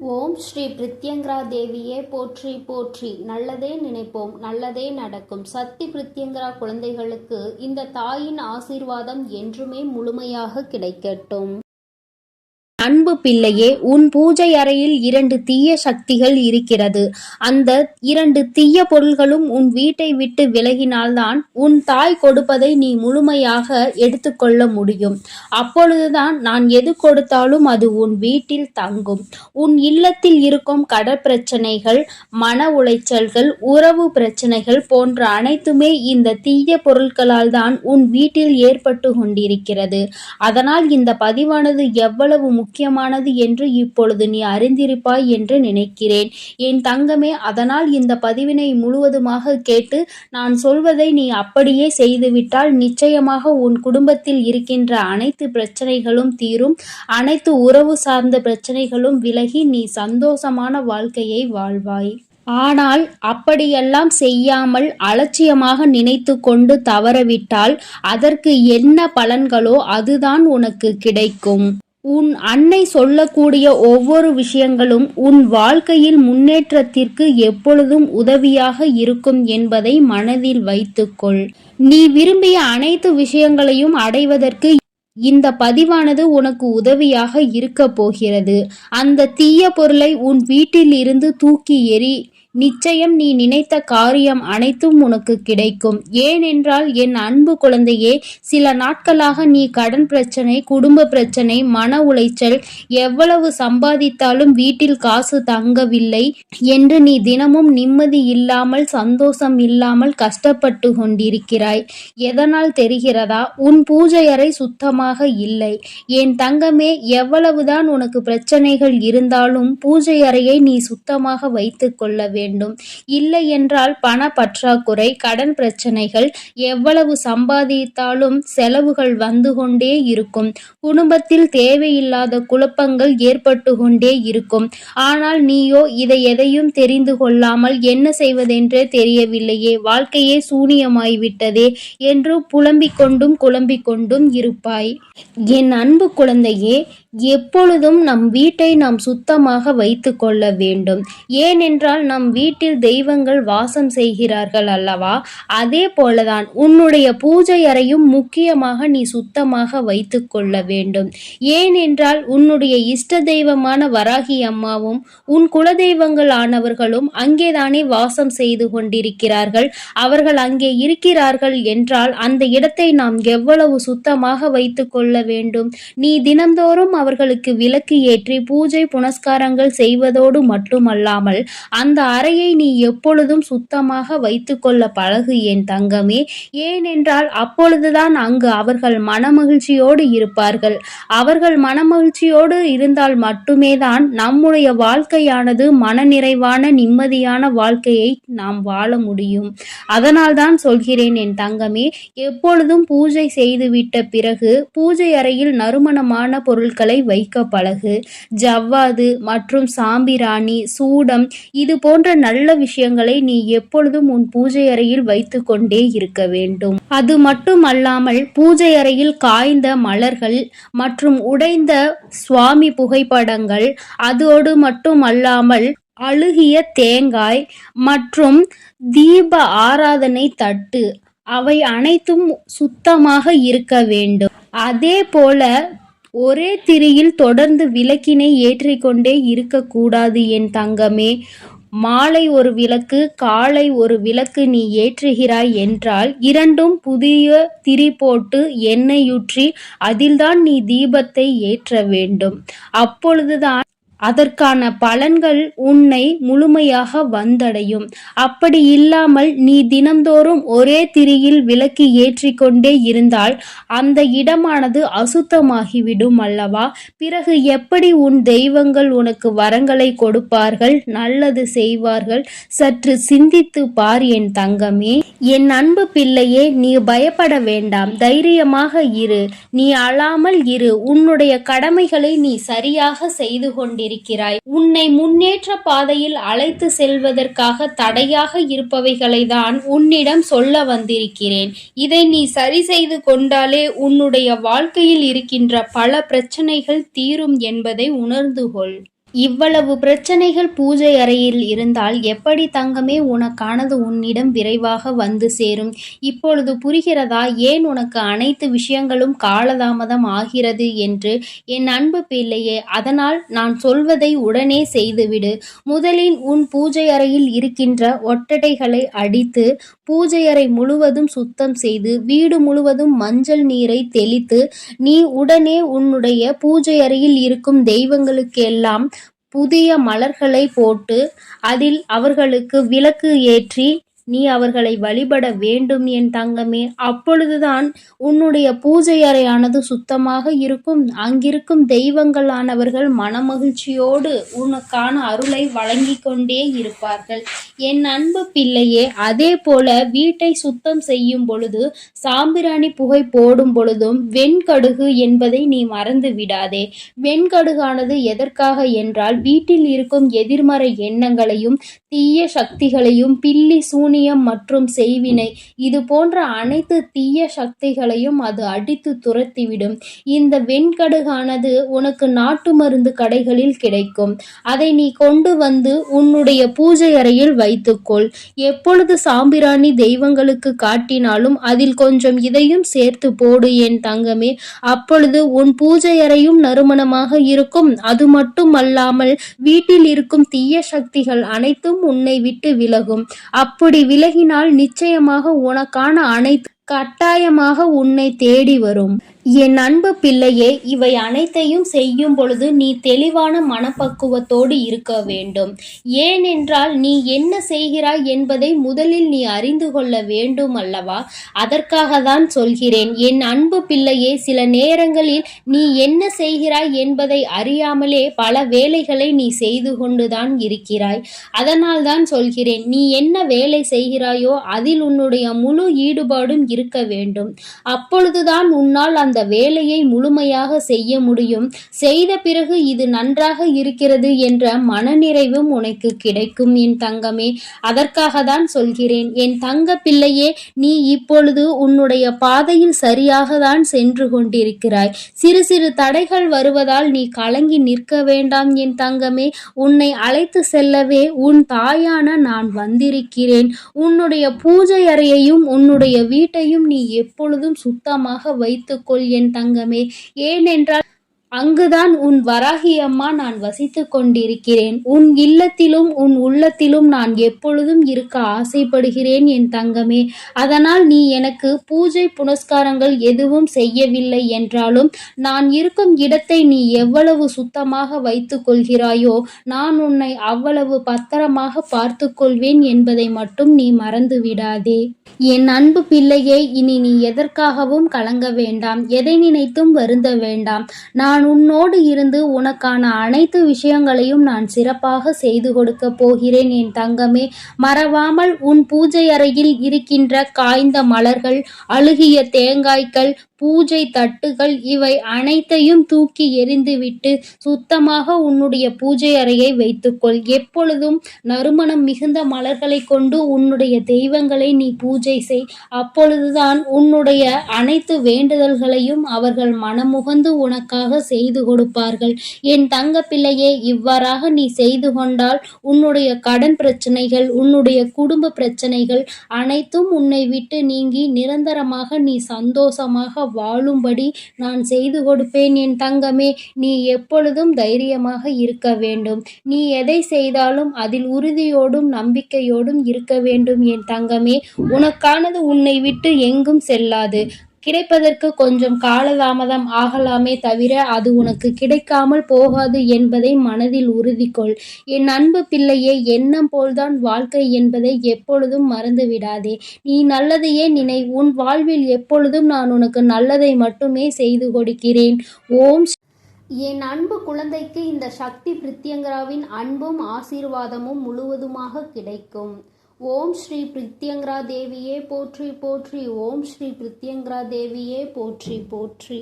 ஓம் ஸ்ரீ பிரித்யங்கரா தேவியே போற்றி போற்றி. நல்லதே நினைப்போம், நல்லதே நடக்கும். சக்தி பிரித்யங்கரா குழந்தைகளுக்கு இந்த தாயின் ஆசீர்வாதம் என்றுமே முழுமையாக கிடைக்கட்டும். அன்பு பிள்ளையே, உன் பூஜை அறையில் 2 தீய சக்திகள் இருக்கிறது. அந்த 2 தீய பொருள்களும் உன் வீட்டை விட்டு விலகினால்தான் உன் தாய் கொடுப்பதை நீ முழுமையாக எடுத்துக்கொள்ள முடியும். அப்பொழுதுதான் நான் எது கொடுத்தாலும் அது உன் வீட்டில் தங்கும். உன் இல்லத்தில் இருக்கும் கடற்பிரச்சனைகள், மன உளைச்சல்கள், உறவு பிரச்சனைகள் போன்ற அனைத்துமே இந்த தீய பொருட்களால் தான் உன் வீட்டில் ஏற்பட்டு கொண்டிருக்கிறது. அதனால் இந்த பதிவானது எவ்வளவு முக்கியமானது என்று இப்பொழுது நீ அறிந்திருப்பாய் என்று நினைக்கிறேன். என் தங்கமே, அதனால் இந்த பதிவினை முழுவதுமாக கேட்டு நான் சொல்வதை நீ அப்படியே செய்துவிட்டால் நிச்சயமாக உன் குடும்பத்தில் இருக்கின்ற அனைத்து பிரச்சனைகளும் தீரும். அனைத்து உறவு சார்ந்த பிரச்சனைகளும் விலகி நீ சந்தோஷமான வாழ்க்கையை வாழ்வாய். ஆனால் அப்படியெல்லாம் செய்யாமல் அலட்சியமாக நினைத்து கொண்டு தவறவிட்டால் அதற்கு என்ன பலன்களோ அதுதான் உனக்கு கிடைக்கும். உன் அன்னை சொல்லக்கூடிய ஒவ்வொரு விஷயங்களும் உன் வாழ்க்கையில் முன்னேற்றத்திற்கு எப்பொழுதும் உதவியாக இருக்கும் என்பதை மனதில் வைத்துக்கொள். நீ விரும்பிய அனைத்து விஷயங்களையும் அடைவதற்கு இந்த பதிவானது உனக்கு உதவியாக இருக்க போகிறது. அந்த தீய பொருளை உன் வீட்டில் இருந்து தூக்கி எறி. நிச்சயம் நீ நினைத்த காரியம் அனைத்தும் உனக்கு கிடைக்கும். ஏனென்றால் என் அன்பு குழந்தையே, சில நாட்களாக நீ கடன் பிரச்சனை, குடும்ப பிரச்சனை, மன உளைச்சல், எவ்வளவு சம்பாதித்தாலும் வீட்டில் காசு தங்கவில்லை என்று நீ தினமும் நிம்மதி இல்லாமல், சந்தோஷம் இல்லாமல் கஷ்டப்பட்டு கொண்டிருக்கிறாய். எதனால் தெரிகிறதா? உன் பூஜை அறை சுத்தமாக இல்லை. என் தங்கமே, எவ்வளவுதான் உனக்கு பிரச்சனைகள் இருந்தாலும் பூஜை அறையை நீ சுத்தமாக வைத்துக் கொள்ள வேண்டும். இல்லை என்றால் பண பற்றாக்குறை, கடன் பிரச்சனைகள், எவ்வளவு சம்பாதித்தாலும் செலவுகள் வந்து கொண்டே இருக்கும். குடும்பத்தில் தேவையில்லாத குழப்பங்கள் ஏற்பட்டு கொண்டே இருக்கும். ஆனால் நீயோ இதை எதையும் தெரிந்து கொள்ளாமல் என்ன செய்வதென்றே தெரியவில்லையே, வாழ்க்கையே சூனியமாய்விட்டதே என்று புலம்பிக் கொண்டும் இருப்பாய். என் அன்பு குழந்தையே, எப்பொழுதும் நம் வீட்டை நாம் சுத்தமாக வைத்து கொள்ள வேண்டும். ஏனென்றால் நம் வீட்டில் தெய்வங்கள் வாசம் செய்கிறார்கள் அல்லவா? அதே போலதான் உன்னுடைய பூஜை அறையும் முக்கியமாக நீ சுத்தமாக வைத்து கொள்ள வேண்டும். ஏனென்றால் உன்னுடைய இஷ்ட தெய்வமான வராகி அம்மாவும் உன் குலதெய்வங்கள் ஆனவர்களும் அங்கேதானே வாசம் செய்து கொண்டிருக்கிறார்கள். அவர்கள் அங்கே இருக்கிறார்கள் என்றால் அந்த இடத்தை நாம் எவ்வளவு சுத்தமாக வைத்து கொள்ள வேண்டும். நீ தினந்தோறும் அவர்களுக்கு விளக்கு ஏற்றி பூஜை புனஸ்காரங்கள் செய்வதோடு மட்டுமல்லாமல் அந்த அறையை நீ எப்பொழுதும் சுத்தமாக வைத்துக்கொள்ள பழகு என் தங்கமே. ஏனென்றால் அப்பொழுதுதான் அங்கு அவர்கள் மனமகிழ்ச்சியோடு இருப்பார்கள். அவர்கள் மனமகிழ்ச்சியோடு இருந்தால் மட்டுமே தான் நம்முடைய வாழ்க்கையானது மனநிறைவான நிம்மதியான வாழ்க்கையை நாம் வாழ முடியும். அதனால்தான் சொல்கிறேன் என் தங்கமே, எப்பொழுதும் பூஜை செய்துவிட்ட பிறகு பூஜை அறையில் நறுமணமான பொருட்களை வைக்க பழகு. ஜவ்வாது மற்றும் சாம்பிராணி, சூடம், இது போன்ற நல்ல விஷயங்களை நீ எப்பொழுதும் உன் பூஜை அறையில் வைத்து கொண்டே இருக்க வேண்டும். அது மட்டுமல்லாமல் பூஜை அறையில் காய்ந்த மலர்கள் மற்றும் உடைந்த சுவாமி புகைப்படங்கள், அதோடு மட்டுமல்லாமல் அழுகிய தேங்காய் மற்றும் தீப ஆராதனை தட்டு, அவை அனைத்தும் சுத்தமாக இருக்க வேண்டும். அதே போல ஒரே திரியில் தொடர்ந்து விளக்கினை ஏற்றிக்கொண்டே இருக்கக்கூடாது என் தங்கமே. மாலை ஒரு விளக்கு, காலை ஒரு விளக்கு நீ ஏற்றுகிறாய் என்றால் 2ம் புதிய திரி போட்டு எண்ணெயூற்றி அதில்தான் நீ தீபத்தை ஏற்ற வேண்டும். அப்பொழுதுதான் அதற்கான பலன்கள் உன்னை முழுமையாக வந்தடையும். அப்படி இல்லாமல் நீ தினந்தோறும் ஒரே திரியில் விளக்கு ஏற்றிக்கொண்டே இருந்தால் அந்த இடமானது அசுத்தமாகிவிடும் அல்லவா? பிறகு எப்படி உன் தெய்வங்கள் உனக்கு வரங்களை கொடுப்பார்கள், நல்லது செய்வார்கள்? சற்று சிந்தித்து பார் என் தங்கமே. என் அன்பு பிள்ளையே, நீ பயப்பட வேண்டாம், தைரியமாக இரு. நீ அழாமல் இரு. உன்னுடைய கடமைகளை நீ சரியாக செய்து கொண்டிருக்கிறாய். உன்னை முன்னேற்ற பாதையில் அழைத்து செல்வதற்காக தடையாக இருப்பவைகளை தான் உன்னிடம் சொல்ல வந்திருக்கிறேன். இதை நீ சரி செய்து கொண்டாலே உன்னுடைய வாழ்க்கையில் இருக்கின்ற பல பிரச்சனைகள் தீரும் என்பதை உணர்ந்து கொள். இவ்வளவு பிரச்சனைகள் பூஜை அறையில் இருந்தால் எப்படி தங்கமே உனக்கானது உன்னிடம் விரைவாக வந்து சேரும்? இப்பொழுது புரிகிறதா ஏன் உனக்கு அனைத்து விஷயங்களும் காலதாமதம் ஆகிறது என்று? என் அன்பு பிள்ளையே, அதனால் நான் சொல்வதை உடனே செய்துவிடு. முதலில் உன் பூஜை அறையில் இருக்கின்ற ஒட்டடைகளை அடித்து பூஜை அறை முழுவதும் சுத்தம் செய்து வீடு முழுவதும் மஞ்சள் நீரை தெளித்து நீ உடனே உன்னுடைய பூஜை அறையில் இருக்கும் தெய்வங்களுக்கு எல்லாம் புதிய மலர்களை போட்டு அதில் அவர்களுக்கு விளக்கு ஏற்றி நீ அவர்களை வழிபட வேண்டும் என் தங்கமே. அப்பொழுதுதான் உன்னுடைய பூஜை அறையானது சுத்தமாக இருக்கும். அங்கிருக்கும் தெய்வங்களானவர்கள் மனமகிழ்ச்சியோடு உனக்கான அருளை வழங்கி கொண்டே இருப்பார்கள் என் அன்பு பிள்ளையே. அதே போல வீட்டை சுத்தம் செய்யும் பொழுது சாம்பிராணி புகை போடும் பொழுதும் வெண்கடுகு என்பதை நீ மறந்து விடாதே. வெண்கடுகானது எதற்காக என்றால் வீட்டில் இருக்கும் எதிர்மறை எண்ணங்களையும் தீய சக்திகளையும் பில்லி சூனியம் மற்றும் செய்வினை இது போன்ற அனைத்து தீய சக்திகளையும் அது அடித்து துரத்திவிடும். இந்த வெண்கடுகானது உனக்கு நாட்டு மருந்து கடைகளில் கிடைக்கும். அதை நீ கொண்டு வந்து உன்னுடைய பூஜை அறையில் வைத்துக்கொள். எப்பொழுது சாம்பிராணி தெய்வங்களுக்கு காட்டினாலும் அதில் கொஞ்சம் இதையும் சேர்த்து போடு என் தங்கமே. அப்பொழுது உன் பூஜை அறையும் நறுமணமாக இருக்கும். அது மட்டுமல்லாமல் வீட்டில் இருக்கும் தீய சக்திகள் அனைத்தும் உன்னை விட்டு விலகும். அப்படி விலகினால் நிச்சயமாக உனக்கான அனைத்து கட்டாயமாக உன்னை தேடி வரும். என் அன்பு பிள்ளையே, இவை அனைத்தையும் செய்யும் பொழுது நீ தெளிவான மனப்பக்குவத்தோடு இருக்க வேண்டும். ஏனென்றால் நீ என்ன செய்கிறாய் என்பதை முதலில் நீ அறிந்து கொள்ள வேண்டும் அல்லவா? அதற்காக தான் சொல்கிறேன் என் அன்பு பிள்ளையே. சில நேரங்களில் நீ என்ன செய்கிறாய் என்பதை அறியாமலே பல வேலைகளை நீ செய்து கொண்டுதான் இருக்கிறாய். அதனால் தான் சொல்கிறேன், நீ என்ன வேலை செய்கிறாயோ அதில் உன்னுடைய முழு ஈடுபாடும் இருக்க வேண்டும். அப்பொழுதுதான் உன்னால் அந்த வேலையை முழுமையாக செய்ய முடியும். செய்த பிறகு இது நன்றாக இருக்கிறது என்ற மனநிறைவும் உனக்கு கிடைக்கும் என் தங்கமே. அதற்காக தான் சொல்கிறேன் என் தங்க பிள்ளையே, நீ இப்பொழுது உன்னுடைய பாதையில் சரியாக தான் சென்று கொண்டிருக்கிறாய். சிறு சிறு தடைகள் வருவதால் நீ கலங்கி நிற்க வேண்டாம் என் தங்கமே. உன்னை அழைத்து செல்லவே உன் தாயான நான் வந்திருக்கிறேன். உன்னுடைய பூஜை அறையையும் உன்னுடைய வீட்டையும் நீ எப்பொழுதும் சுத்தமாக வைத்துக்கொள் என் தங்கமே. ஏனென்றால் அங்குதான் உன் வராகி அம்மா நான் வசித்துக் கொண்டிருக்கிறேன். உன் இல்லத்திலும் உன் உள்ளத்திலும் நான் எப்பொழுதும் இருக்க ஆசைப்படுகிறேன் என் தங்கமே. அதனால் நீ எனக்கு பூஜை புனஸ்காரங்கள் எதுவும் செய்யவில்லை என்றாலும் நான் இருக்கும் இடத்தை நீ எவ்வளவு சுத்தமாக வைத்துக் கொள்கிறாயோ நான் உன்னை அவ்வளவு பத்திரமாக பார்த்து கொள்வேன் என்பதை மட்டும் நீ மறந்து விடாதே என் அன்பு பிள்ளையே. இனி நீ எதற்காகவும் கலங்க வேண்டாம், எதை நினைத்தும் வருந்த வேண்டாம். நான் உன்னோடு இருந்து உனக்கான அனைத்து விஷயங்களையும் நான் சிறப்பாக செய்து கொடுக்க போகிறேன் என் தங்கமே. மறவாமல் உன் பூஜை அறையில் இருக்கின்ற காய்ந்த மலர்கள், அழுகிய தேங்காய்கள், பூஜை தட்டுகள் இவை அனைத்தையும் தூக்கி எறிந்துவிட்டு சுத்தமாக உன்னுடைய பூஜை அறையை வைத்துக்கொள். எப்பொழுதும் நறுமணம் மிகுந்த மலர்களை கொண்டு உன்னுடைய தெய்வங்களை நீ பூஜை செய். அப்பொழுதுதான் உன்னுடைய அனைத்து வேண்டுதல்களையும் அவர்கள் மனமுகந்து உனக்காக செய்து கொடுப்பார்கள் என் தங்க பிள்ளையே. இவ்வாறாக நீ செய்து கொண்டால் உன்னுடைய கடன் பிரச்சனைகள், உன்னுடைய குடும்ப பிரச்சனைகள் அனைத்தும் உன்னை விட்டு நீங்கி நிரந்தரமாக நீ சந்தோஷமாக வாழும்படி நான் செய்து கொடுப்பேன் என் தங்கமே. நீ எப்பொழுதும் தைரியமாக இருக்க வேண்டும். நீ எதை செய்தாலும் அதில் உறுதியோடும் நம்பிக்கையோடும் இருக்க வேண்டும் என் தங்கமே. உனக்கானது உன்னை விட்டு எங்கும் செல்லாது. கிடைப்பதற்கு கொஞ்சம் காலதாமதம் ஆகலாமே தவிர அது உனக்கு கிடைக்காமல் போகாது என்பதை மனதில் உறுதி கொள் என் அன்பு பிள்ளையே. எண்ணம் போல்தான் வாழ்க்கை என்பதை எப்பொழுதும் மறந்து விடாதே. நீ நல்லதையே நினை. உன் வாழ்வில் எப்பொழுதும் நான் உனக்கு நல்லதை மட்டுமே செய்து கொடுக்கிறேன். ஓம். என் அன்பு குழந்தைக்கு இந்த சக்தி பிரித்யங்கராவின் அன்பும் ஆசீர்வாதமும் முழுவதுமாக கிடைக்கும். ஓம் ஸ்ரீ பிரித்யங்கரா தேவியே போற்றி போற்றி. ஓம் ஸ்ரீ பிரித்யங்கரா தேவியே போற்றி போற்றி.